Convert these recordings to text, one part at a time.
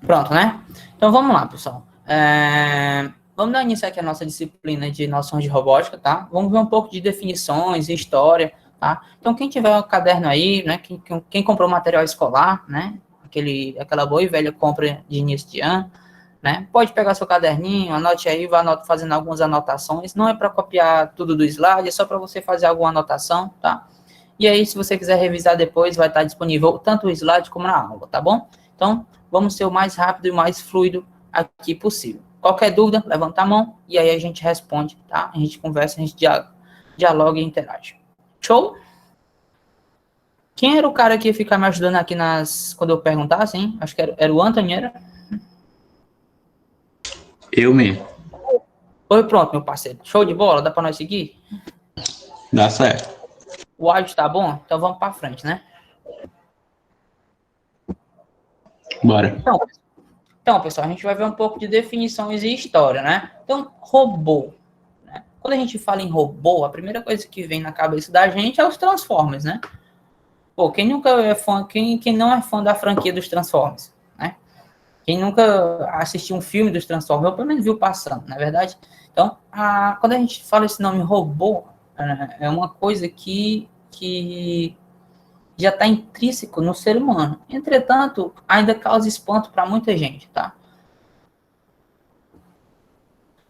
Pronto, né? Então, vamos lá, pessoal. Vamos dar início aqui à nossa disciplina de noções de robótica, tá? Vamos ver um pouco de definições e história, tá? Então, quem tiver o caderno aí, né? Quem comprou material escolar, né? Aquela boa e velha compra de início de ano, né? Pode pegar seu caderninho, anote aí, fazendo algumas anotações. Não é para copiar tudo do slide, é só para você fazer alguma anotação, tá? E aí, se você quiser revisar depois, vai estar disponível tanto o slide como na aula, tá bom? Então, vamos ser o mais rápido e mais fluido aqui possível. Qualquer dúvida, levanta a mão e aí a gente responde, tá? A gente conversa, a gente dialoga e interage. Show? Quem era o cara que ia ficar me ajudando aqui quando eu perguntasse, hein? Acho que era o Anthony, era? Eu mesmo. Oi, pronto, meu parceiro. Show de bola? Dá para nós seguir? Dá certo. O áudio tá bom? Então vamos para frente, né? Bora. Então, pessoal, a gente vai ver um pouco de definições e história, né? Então, robô. Né? Quando a gente fala em robô, a primeira coisa que vem na cabeça da gente é os Transformers, né? Pô, quem nunca é fã, quem não é fã da franquia dos Transformers, né? Quem nunca assistiu um filme dos Transformers, ou pelo menos viu passando, não é verdade? Então, quando a gente fala esse nome robô, é uma coisa que já está intrínseco no ser humano. Entretanto, ainda causa espanto para muita gente, tá?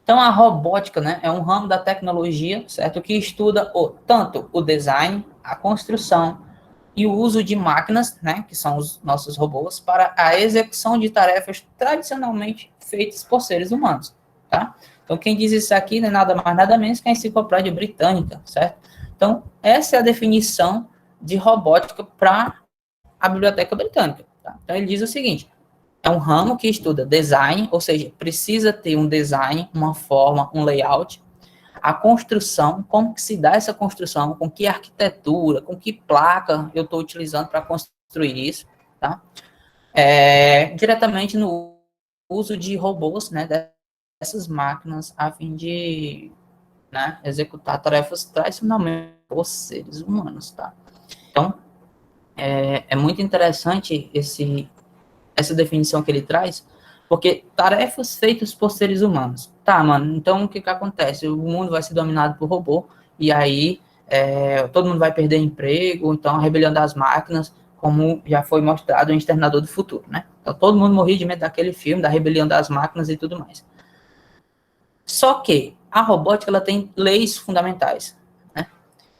Então, a robótica, né, é um ramo da tecnologia, certo? Que estuda tanto o design, a construção e o uso de máquinas, né, que são os nossos robôs, para a execução de tarefas tradicionalmente feitas por seres humanos, tá? Então, quem diz isso aqui não é nada mais, nada menos que a Enciclopédia Britânica, certo? Então, essa é a definição de robótica para a Biblioteca Britânica, tá? Então, ele diz o seguinte: é um ramo que estuda design, ou seja, precisa ter um design, uma forma, um layout, a construção, como que se dá essa construção, com que arquitetura, com que placa eu estou utilizando para construir isso, tá? Diretamente no uso de robôs, né, dessas máquinas, a fim de, né, executar tarefas tradicionalmente por seres humanos, tá? Então, é muito interessante essa definição que ele traz, porque tarefas feitas por seres humanos. Tá, mano, então o que acontece? O mundo vai ser dominado por robô, e aí todo mundo vai perder emprego, então a rebelião das máquinas, como já foi mostrado em Exterminador do Futuro, né? Então todo mundo morria de medo daquele filme, da rebelião das máquinas e tudo mais. Só que a robótica, ela tem leis fundamentais, né?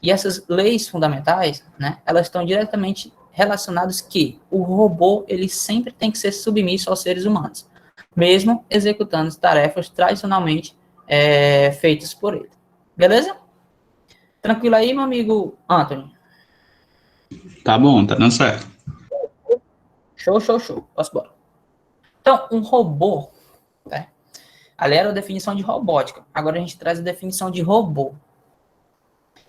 E essas leis fundamentais, né, elas estão diretamente relacionadas que o robô, ele sempre tem que ser submisso aos seres humanos, mesmo executando tarefas tradicionalmente feitas por ele. Beleza? Tranquilo aí, meu amigo Anthony? Tá bom, tá dando certo. Show, show, show. Posso embora. Então, um robô, né? Ali era a definição de robótica. Agora a gente traz a definição de robô.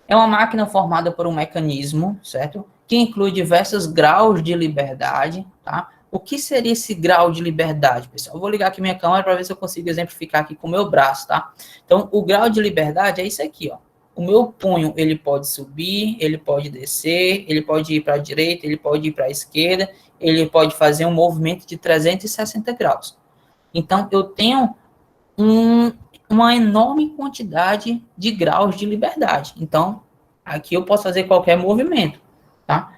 É uma máquina formada por um mecanismo, certo? Que inclui diversos graus de liberdade, tá? O que seria esse grau de liberdade, pessoal? Eu vou ligar aqui minha câmera para ver se eu consigo exemplificar aqui com o meu braço, tá? Então, o grau de liberdade é isso aqui, ó. O meu punho, ele pode subir, ele pode descer, ele pode ir para a direita, ele pode ir para a esquerda, ele pode fazer um movimento de 360 graus. Então, eu tenho uma enorme quantidade de graus de liberdade. Então, aqui eu posso fazer qualquer movimento, tá?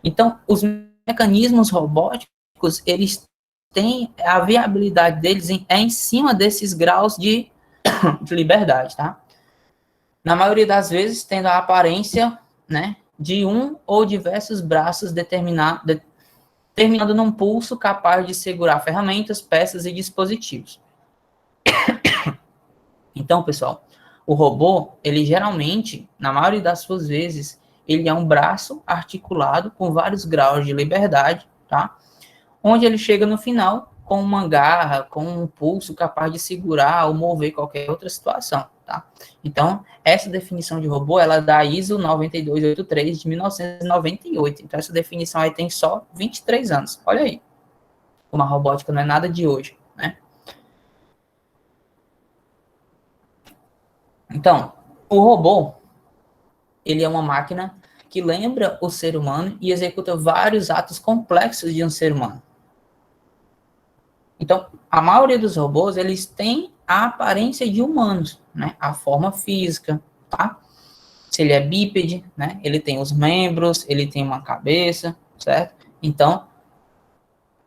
Então, os mecanismos robóticos, eles têm, a viabilidade deles em cima desses graus de liberdade, tá? Na maioria das vezes, tendo a aparência, né, de um ou diversos braços terminando num pulso capaz de segurar ferramentas, peças e dispositivos. Então, pessoal, o robô, ele geralmente, na maioria das suas vezes, ele é um braço articulado com vários graus de liberdade, tá? Onde ele chega no final com uma garra, com um pulso capaz de segurar ou mover qualquer outra situação, tá? Então, essa definição de robô, ela é da ISO 9283 de 1998. Então, essa definição aí tem só 23 anos. Olha aí. Uma robótica não é nada de hoje, né? Então, o robô, ele é uma máquina que lembra o ser humano e executa vários atos complexos de um ser humano. Então, a maioria dos robôs, eles têm a aparência de humanos, né? A forma física, tá? Se ele é bípede, né? Ele tem os membros, ele tem uma cabeça, certo? Então,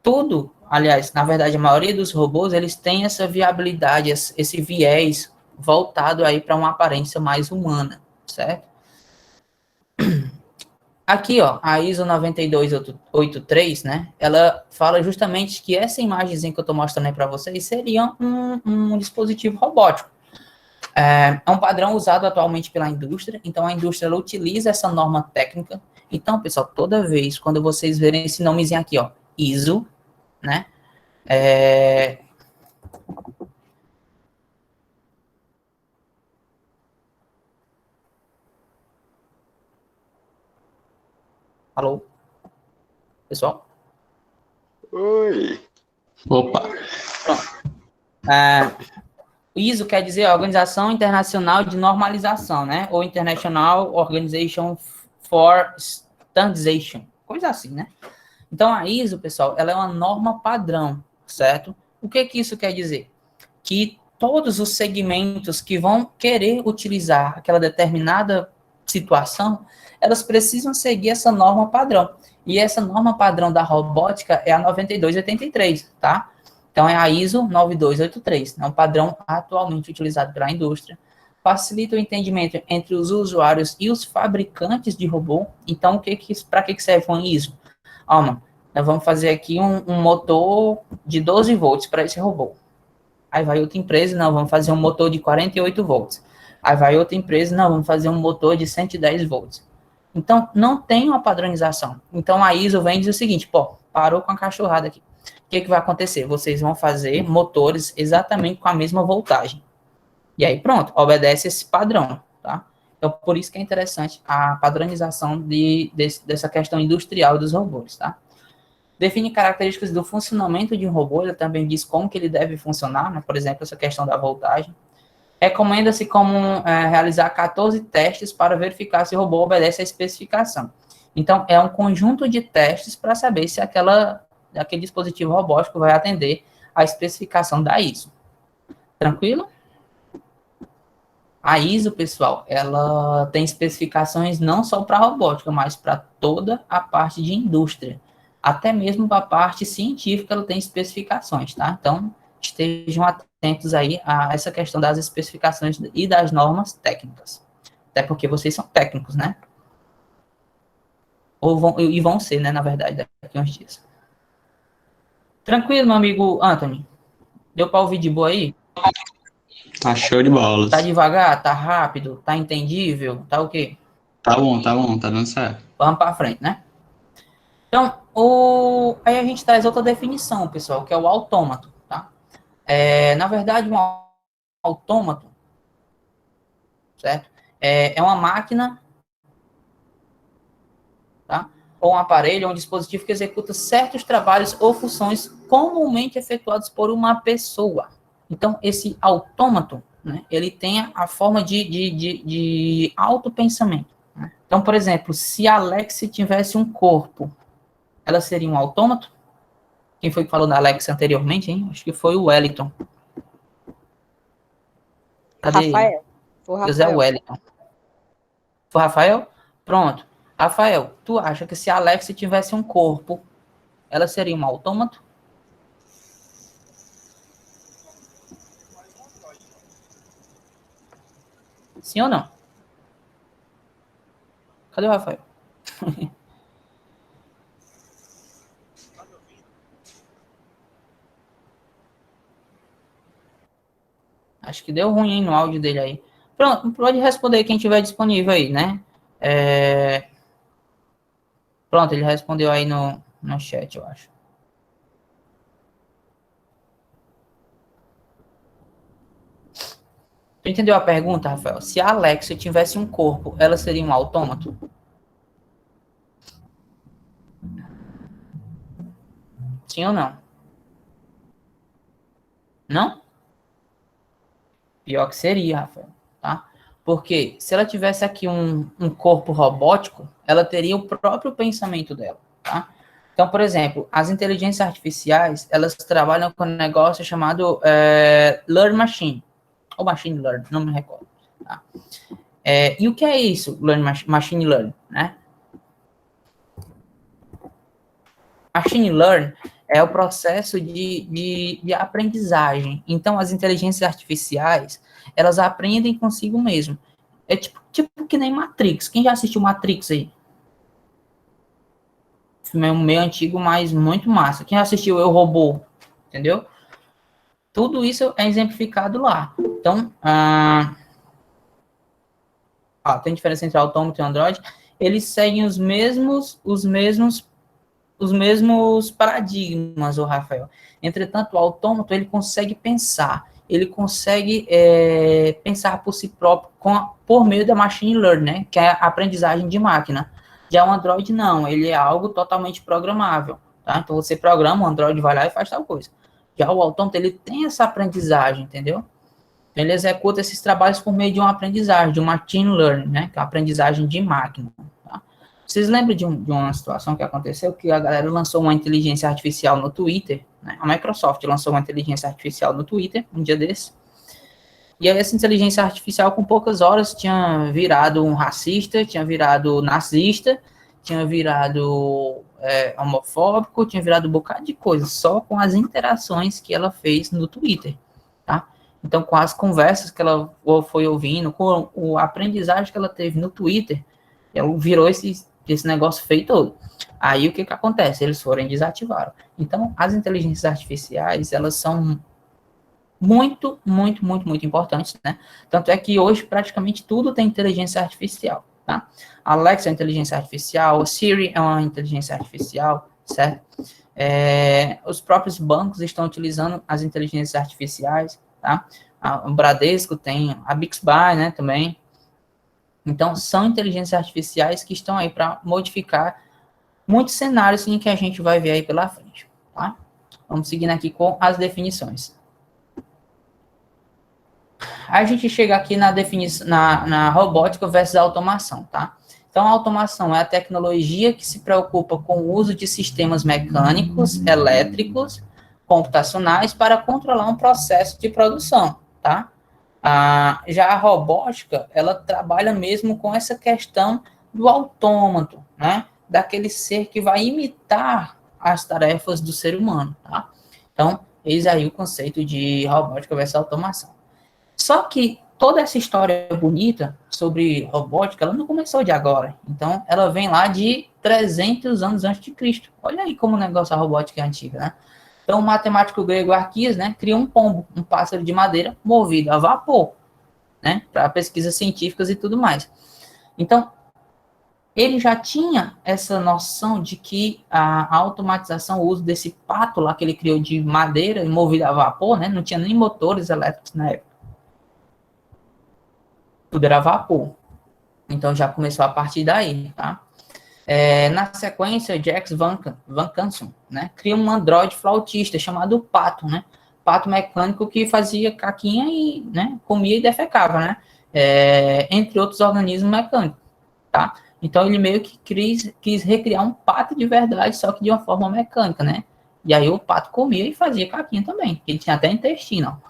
tudo, aliás, na verdade, a maioria dos robôs, eles têm essa viabilidade, esse viés voltado aí para uma aparência mais humana, certo? Aqui, ó, a ISO 9283, né, ela fala justamente que essa imagenzinha que eu estou mostrando aí para vocês seria um dispositivo robótico. É um padrão usado atualmente pela indústria, então a indústria ela utiliza essa norma técnica. Então, pessoal, toda vez quando vocês verem esse nomezinho aqui, ó, ISO, né, alô, pessoal? Oi. Opa. ISO quer dizer Organização Internacional de Normalização, né? Ou International Organization for Standardization, coisa assim, né? Então, a ISO, pessoal, ela é uma norma padrão, certo? O que que isso quer dizer? Que todos os segmentos que vão querer utilizar aquela determinada situação, elas precisam seguir essa norma padrão. E essa norma padrão da robótica é a 9283, tá? Então, é a ISO 9283, é um padrão atualmente utilizado pela indústria, facilita o entendimento entre os usuários e os fabricantes de robô. Então, para que serve uma ISO? Nós vamos fazer aqui um motor de 12 volts para esse robô. Aí vai outra empresa, não, vamos fazer um motor de 48 volts. Aí vai outra empresa, não, vamos fazer um motor de 110 volts. Então, não tem uma padronização. Então, a ISO vem e diz o seguinte, pô, parou com a cachorrada aqui. O que vai acontecer? Vocês vão fazer motores exatamente com a mesma voltagem. E aí, pronto, obedece esse padrão, tá? Então, por isso que é interessante a padronização dessa questão industrial dos robôs, tá? Define características do funcionamento de um robô, ele também diz como que ele deve funcionar, né? Por exemplo, essa questão da voltagem. Recomenda-se realizar 14 testes para verificar se o robô obedece à especificação. Então, é um conjunto de testes para saber se aquele dispositivo robótico vai atender à especificação da ISO. Tranquilo? A ISO, pessoal, ela tem especificações não só para robótica, mas para toda a parte de indústria. Até mesmo para a parte científica ela tem especificações, tá? Então, estejam atentos aí a essa questão das especificações e das normas técnicas. Até porque vocês são técnicos, né? Vão ser, né, na verdade, daqui a uns dias. Tranquilo, meu amigo Anthony? Deu para ouvir de boa aí? Tá show de bola. Tá devagar? Tá rápido? Tá entendível? Tá o quê? Tá bom, tá dando certo. Vamos para frente, né? Então, aí a gente traz outra definição, pessoal, que é o autômato, tá? Na verdade, um autômato, certo? É uma máquina, tá? Ou um aparelho, ou um dispositivo que executa certos trabalhos ou funções comumente efetuados por uma pessoa. Então, esse autômato, né, ele tem a forma de autopensamento. Né? Então, por exemplo, se a Alexa tivesse um corpo, ela seria um autômato? Quem foi que falou da Alexa anteriormente, hein? Acho que foi o Wellington. Cadê Rafael. ele? José Wellington. Foi Rafael? Pronto. Rafael, tu acha que se a Alexa tivesse um corpo, ela seria um autômato? Sim ou não? Cadê o Rafael? Acho que deu ruim, hein, no áudio dele aí. Pronto, pode responder quem tiver disponível aí, né? Pronto, ele respondeu aí no chat, eu acho. Tu entendeu a pergunta, Rafael? Se a Alexa tivesse um corpo, ela seria um autômato? Sim ou não? Não? Pior que seria, Rafael, tá? Porque se ela tivesse aqui um corpo robótico, ela teria o próprio pensamento dela, tá? Então, por exemplo, as inteligências artificiais, elas trabalham com um negócio chamado Learn Machine, ou Machine Learn, não me recordo. Tá? E o que é isso, Machine Learn, né? Machine Learn é o processo de aprendizagem. Então, as inteligências artificiais, elas aprendem consigo mesmo. É tipo que nem Matrix. Quem já assistiu Matrix aí? Filme meio antigo, mas muito massa. Quem assistiu Eu, Robô? Entendeu? Tudo isso é exemplificado lá. Então, tem diferença entre autômato e Android. Eles seguem os mesmos paradigmas, o Rafael. Entretanto, o autômato, ele consegue pensar. Ele consegue pensar por si próprio por meio da machine learning, né? Que é a aprendizagem de máquina. Já o Android, não. Ele é algo totalmente programável. Tá? Então, você programa, o Android vai lá e faz tal coisa. Já o autômato, ele tem essa aprendizagem, entendeu? Ele executa esses trabalhos por meio de uma aprendizagem, de uma machine learning, né? Que é a aprendizagem de máquina. Tá? Vocês lembram de uma situação que aconteceu que a galera lançou uma inteligência artificial no Twitter, né? A Microsoft lançou uma inteligência artificial no Twitter um dia desse. E aí essa inteligência artificial, com poucas horas, tinha virado um racista, tinha virado nazista, tinha virado homofóbico, tinha virado um bocado de coisa, só com as interações que ela fez no Twitter, tá? Então, com as conversas que ela foi ouvindo, com a aprendizagem que ela teve no Twitter, ela virou esse negócio feio todo. Aí, o que acontece? Eles foram e desativaram. Então, as inteligências artificiais, elas são muito, muito, muito, muito importantes, né? Tanto é que hoje praticamente tudo tem inteligência artificial, tá? Alexa é uma inteligência artificial, Siri é uma inteligência artificial, certo? Os próprios bancos estão utilizando as inteligências artificiais, tá? O Bradesco tem, a Bixby, né, também. Então, são inteligências artificiais que estão aí para modificar muitos cenários em que a gente vai ver aí pela frente, tá? Vamos seguindo aqui com as definições. A gente chega aqui na definição, na robótica versus automação, tá? Então, a automação é a tecnologia que se preocupa com o uso de sistemas mecânicos, elétricos, computacionais para controlar um processo de produção, tá? Já a robótica, ela trabalha mesmo com essa questão do autômato, né? Daquele ser que vai imitar as tarefas do ser humano, tá? Então, eis aí o conceito de robótica versus automação. Só que toda essa história bonita sobre robótica, ela não começou de agora. Então, ela vem lá de 300 anos antes de Cristo. Olha aí como o negócio da robótica é antiga, né? Então, o matemático grego Arquias, né, cria um pombo, um pássaro de madeira movido a vapor, né, para pesquisas científicas e tudo mais. Então, ele já tinha essa noção de que a automatização, o uso desse pato lá que ele criou de madeira movido a vapor, né, não tinha nem motores elétricos na época. Tudo era vapor. Então já começou a partir daí, tá? Na sequência, Jax Van Canson, né, cria um androide flautista chamado Pato, né? Pato mecânico que fazia caquinha e, né, comia e defecava, né? Entre outros organismos mecânicos, tá? Então ele meio que quis recriar um pato de verdade, só que de uma forma mecânica, né? E aí o pato comia e fazia caquinha também, ele tinha até intestino.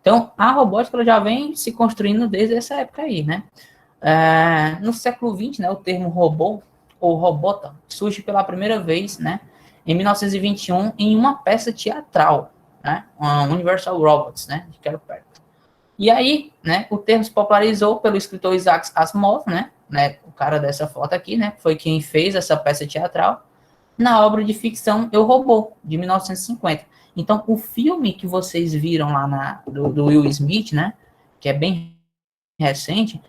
Então a robótica ela já vem se construindo desde essa época aí, né? No século XX, né, o termo robô ou robota surge pela primeira vez, né, em 1921 em uma peça teatral, né, Universal Robots, né, de Carol Perkins. E aí, né, o termo se popularizou pelo escritor Isaac Asimov, né, o cara dessa foto aqui, né, foi quem fez essa peça teatral na obra de ficção Eu, Robô, de 1950. Então, o filme que vocês viram lá do Will Smith, né, que é bem recente,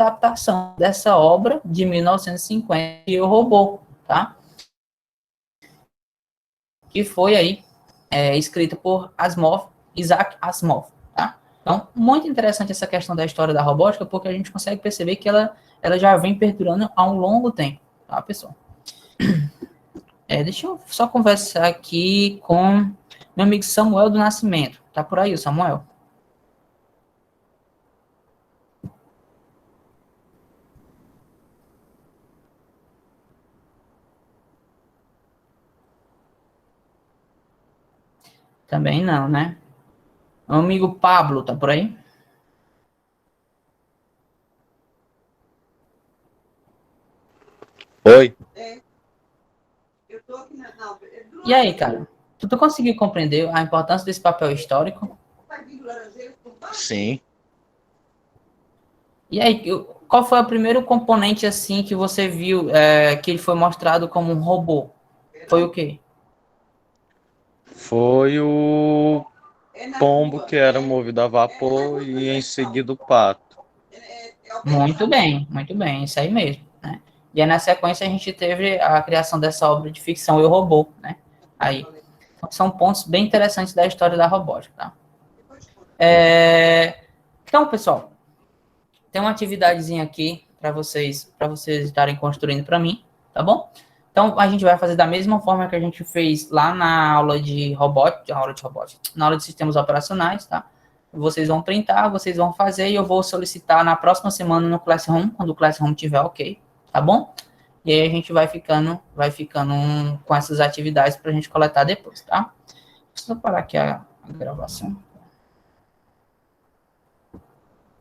adaptação dessa obra de 1950 e o Robô, tá? Que foi aí escrita por Isaac Asimov, tá? Então, muito interessante essa questão da história da robótica, porque a gente consegue perceber que ela já vem perdurando há um longo tempo, tá, pessoal? Deixa eu só conversar aqui com meu amigo Samuel do Nascimento. Tá por aí, o Samuel? Também não, né? O amigo Pablo, tá por aí? Oi. E aí, cara? Tu conseguiu compreender a importância desse papel histórico? Sim. E aí, qual foi o primeiro componente, assim, que você viu que ele foi mostrado como um robô? Foi o quê? Foi o pombo que era movido a vapor e em seguida o pato. Muito bem, isso aí mesmo, né? E aí, na sequência, a gente teve a criação dessa obra de ficção, Eu, Robô, né? Aí, então, são pontos bem interessantes da história da robótica, tá? Então, pessoal, tem uma atividadezinha aqui para vocês estarem construindo para mim, tá bom? Então, a gente vai fazer da mesma forma que a gente fez lá na aula de robótica, na aula de sistemas operacionais, tá? Vocês vão printar, vocês vão fazer e eu vou solicitar na próxima semana no Classroom, quando o Classroom tiver ok, tá bom? E aí a gente vai ficando com essas atividades para a gente coletar depois, tá? Deixa eu parar aqui a gravação.